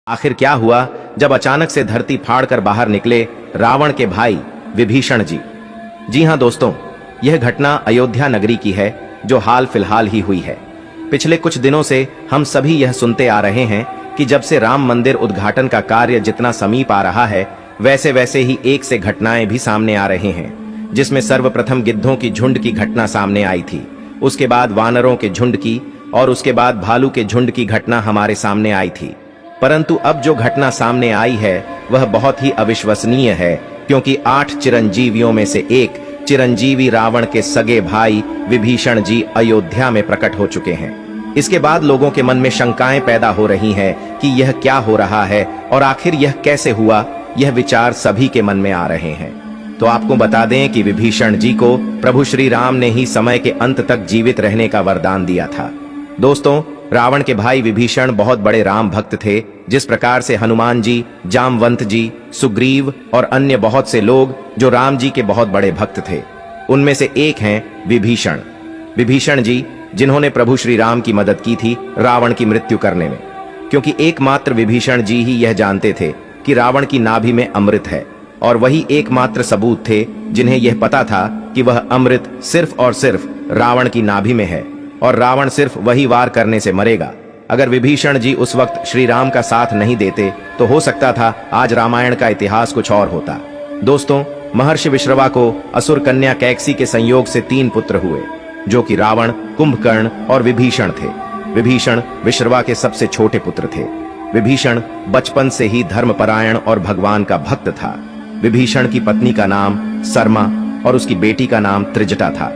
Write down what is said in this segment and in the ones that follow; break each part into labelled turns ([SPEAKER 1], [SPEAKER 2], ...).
[SPEAKER 1] आखिर क्या हुआ जब अचानक से धरती फाड़कर बाहर निकले रावण के भाई विभीषण जी। जी हां दोस्तों, यह घटना अयोध्या नगरी की है जो हाल फिलहाल ही हुई है। पिछले कुछ दिनों से हम सभी यह सुनते आ रहे हैं कि जब से राम मंदिर उद्घाटन का कार्य जितना समीप आ रहा है, वैसे वैसे ही एक से घटनाएं भी सामने आ रहे हैं, जिसमें सर्वप्रथम गिद्धों की झुंड की घटना सामने आई थी, उसके बाद वानरों के झुंड की और उसके बाद भालू के झुंड की घटना हमारे सामने आई थी। परंतु अब जो घटना सामने आई है वह बहुत ही अविश्वसनीय है, क्योंकि 8 चिरंजीवियों में से एक चिरंजीवी रावण के सगे भाई विभीषण जी अयोध्या में प्रकट हो चुके हैं। इसके बाद लोगों के मन में शंकाएं पैदा हो रही हैं कि यह क्या हो रहा है और आखिर यह कैसे हुआ। यह विचार सभी के मन में आ रहे हैं। तो आपको बता दें कि विभीषण जी को प्रभु श्री राम ने ही समय के अंत तक जीवित रहने का वरदान दिया था। दोस्तों, रावण के भाई विभीषण बहुत बड़े राम भक्त थे। जिस प्रकार से हनुमान जी, जामवंत जी, सुग्रीव और अन्य बहुत से लोग जो राम जी के बहुत बड़े भक्त थे, उनमें से एक हैं विभीषण। विभीषण जी जिन्होंने प्रभु श्री राम की मदद की थी रावण की मृत्यु करने में, क्योंकि एकमात्र विभीषण जी ही यह जानते थे कि रावण की नाभि में अमृत है, और वही एकमात्र सबूत थे जिन्हें यह पता था कि वह अमृत सिर्फ और सिर्फ रावण की नाभि में है और रावण सिर्फ वही वार करने से मरेगा। अगर विभीषण जी उस वक्त श्री राम का साथ नहीं देते तो हो सकता था आज रामायण का इतिहास कुछ और होता। दोस्तों, महर्षि विश्रवा को असुर कन्या कैकसी के संयोग से 3 पुत्र हुए, जो कि रावण, कुंभकर्ण और विभीषण थे। विभीषण विश्रवा के सबसे छोटे पुत्र थे। विभीषण बचपन से ही धर्मपरायण और भगवान का भक्त था। विभीषण की पत्नी का नाम सरमा और उसकी बेटी का नाम त्रिजटा था।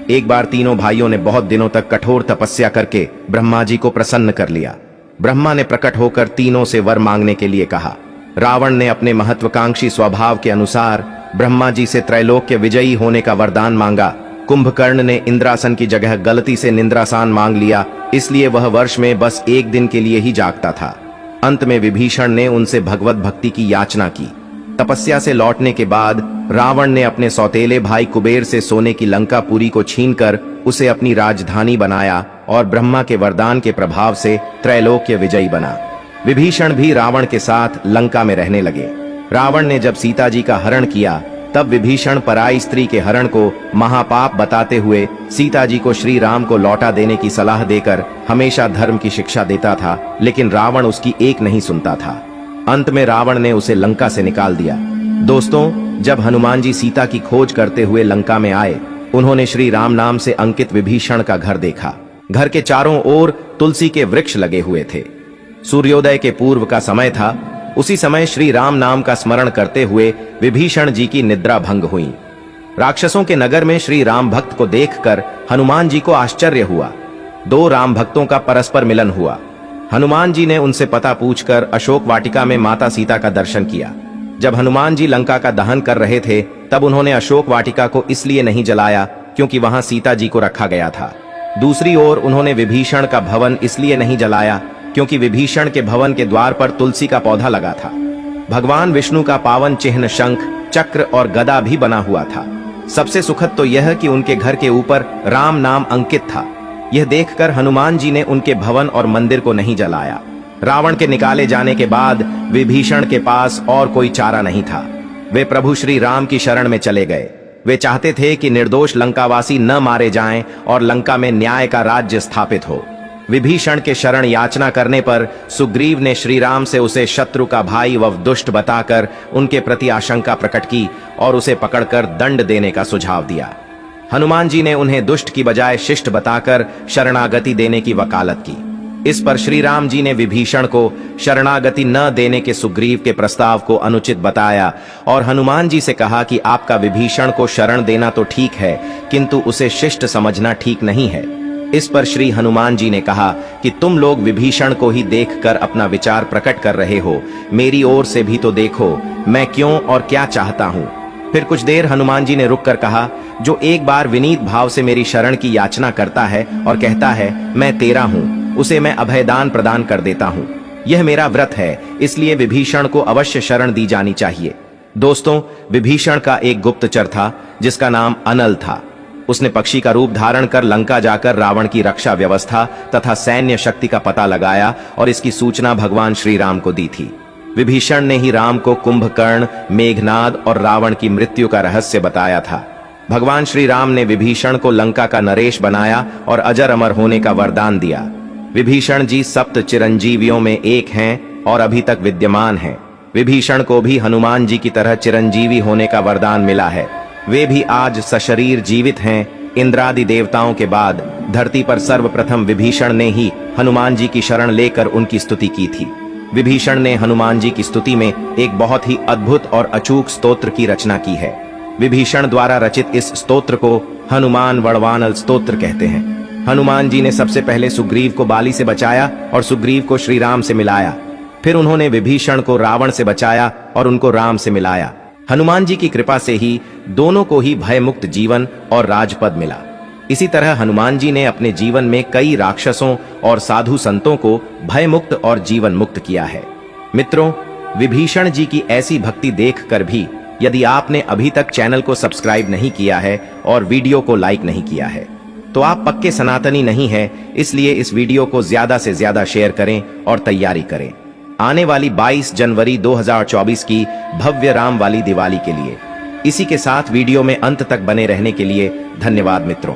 [SPEAKER 1] एक बार तीनों भाइयों ने बहुत दिनों तक कठोर तपस्या करके ब्रह्मा जी को प्रसन्न कर लिया। ब्रह्मा ने प्रकट होकर तीनों से वर मांगने के लिए कहा। रावण ने अपने महत्वाकांक्षी स्वभाव के अनुसार ब्रह्मा जी से त्रैलोक्य विजयी होने का वरदान मांगा। कुंभकर्ण ने इंद्रासन की जगह गलती से निंद्रासन मांग लिया, इसलिए वह वर्ष में बस 1 दिन के लिए ही जागता था। अंत में विभीषण ने उनसे भगवत भक्ति की याचना की। तपस्या से लौटने के बाद रावण ने अपने सौतेले भाई कुबेर से सोने की लंकापुरी को छीनकर उसे अपनी राजधानी बनाया और ब्रह्मा के वरदान के प्रभाव से त्रैलोक्य विजयी बना। विभीषण भी रावण के साथ लंका में रहने लगे। रावण ने जब सीता जी का हरण किया, तब विभीषण पराई स्त्री के हरण को महापाप बताते हुए सीता जी को श्री राम को लौटा देने की सलाह देकर हमेशा धर्म की शिक्षा देता था, लेकिन रावण उसकी एक नहीं सुनता था। अंत में रावण ने उसे लंका से निकाल दिया। दोस्तों, जब हनुमान जी सीता की खोज करते हुए लंका में आए, उन्होंने श्री राम नाम से अंकित विभीषण का घर देखा। घर के चारों ओर तुलसी के वृक्ष लगे हुए थे। सूर्योदय के पूर्व का समय था। उसी समय श्री राम नाम का स्मरण करते हुए विभीषण जी की निद्रा भंग हुई। राक्षसों के नगर में श्री राम भक्त को देखकर हनुमान जी को आश्चर्य हुआ। 2 राम भक्तों का परस्पर मिलन हुआ। हनुमान जी ने उनसे पता पूछकर अशोक वाटिका में माता सीता का दर्शन किया। जब हनुमान जी लंका का दहन कर रहे थे, तब उन्होंने अशोक वाटिका को इसलिए नहीं जलाया क्योंकि वहां सीता जी को रखा गया था। दूसरी ओर उन्होंने विभीषण का भवन इसलिए नहीं जलाया क्योंकि विभीषण के भवन के द्वार पर तुलसी का पौधा लगा था। भगवान विष्णु का पावन चिन्ह शंख, चक्र और गदा भी बना हुआ था। सबसे सुखद तो यह कि उनके घर के ऊपर राम नाम अंकित था। यह देखकर हनुमान जी ने उनके भवन और मंदिर को नहीं जलाया। रावण के निकाले जाने के बाद विभीषण के पास और कोई चारा नहीं था। वे प्रभु श्री राम की शरण में चले गए। वे चाहते थे कि निर्दोष लंकावासी न मारे जाएं और लंका में न्याय का राज्य स्थापित हो। विभीषण के शरण याचना करने पर सुग्रीव ने श्री राम से उसे शत्रु का भाई व दुष्ट बताकर उनके प्रति आशंका प्रकट की और उसे पकड़कर दंड देने का सुझाव दिया। हनुमान जी ने उन्हें दुष्ट की बजाय शिष्ट बताकर शरणागति देने की वकालत की। इस पर श्री राम जी ने विभीषण को शरणागति न देने के सुग्रीव के प्रस्ताव को अनुचित बताया और हनुमान जी से कहा कि आपका विभीषण को शरण देना तो ठीक है, किंतु उसे शिष्ट समझना ठीक नहीं है। इस पर श्री हनुमान जी ने कहा कि तुम लोग विभीषण को ही देखकर अपना विचार प्रकट कर रहे हो, मेरी ओर से भी तो देखो मैं क्यों और क्या चाहता हूँ। फिर कुछ देर हनुमान जी ने रुककर कहा, जो एक बार विनीत भाव से मेरी शरण की याचना करता है और कहता है मैं तेरा हूँ, उसे मैं अभयदान प्रदान कर देता हूँ। यह मेरा व्रत है, इसलिए विभीषण को अवश्य शरण दी जानी चाहिए। दोस्तों, विभीषण का एक गुप्तचर था जिसका नाम अनल था। उसने पक्षी का रूप धारण कर लंका जाकर रावण की रक्षा व्यवस्था तथा सैन्य शक्ति का पता लगाया और इसकी सूचना भगवान श्री राम को दी थी। विभीषण ने ही राम को कुंभकर्ण, मेघनाद और रावण की मृत्यु का रहस्य बताया था। भगवान श्री राम ने विभीषण को लंका का नरेश बनाया और अजर अमर होने का वरदान दिया। विभीषण जी सप्त चिरंजीवियों में एक हैं और अभी तक विद्यमान हैं। विभीषण को भी हनुमान जी की तरह चिरंजीवी होने का वरदान मिला है। वे भी आज सशरीर जीवित हैं। इंद्रादि देवताओं के बाद धरती पर सर्वप्रथम विभीषण ने ही हनुमान जी की शरण लेकर उनकी स्तुति की थी। विभीषण ने हनुमान जी की स्तुति में एक बहुत ही अद्भुत और अचूक स्तोत्र की रचना की है। विभीषण द्वारा रचित इस स्तोत्र को हनुमान वड़वानल स्तोत्र कहते हैं। हनुमान जी ने सबसे पहले सुग्रीव को बाली से बचाया और सुग्रीव को श्री राम से मिलाया। फिर उन्होंने विभीषण को रावण से बचाया और उनको राम से मिलाया। हनुमान जी की कृपा से ही दोनों को ही भयमुक्त जीवन और राजपद मिला। इसी तरह हनुमान जी ने अपने जीवन में कई राक्षसों और साधु संतों को भयमुक्त और जीवन मुक्त किया है। मित्रों, विभीषण जी की ऐसी भक्ति देखकर भी यदि आपने अभी तक चैनल को सब्सक्राइब नहीं किया है और वीडियो को लाइक नहीं किया है तो आप पक्के सनातनी नहीं है। इसलिए इस वीडियो को ज्यादा से ज्यादा शेयर करें और तैयारी करें आने वाली 22 जनवरी 2024 की भव्य राम वाली दिवाली के लिए। इसी के साथ वीडियो में अंत तक बने रहने के लिए धन्यवाद मित्रों।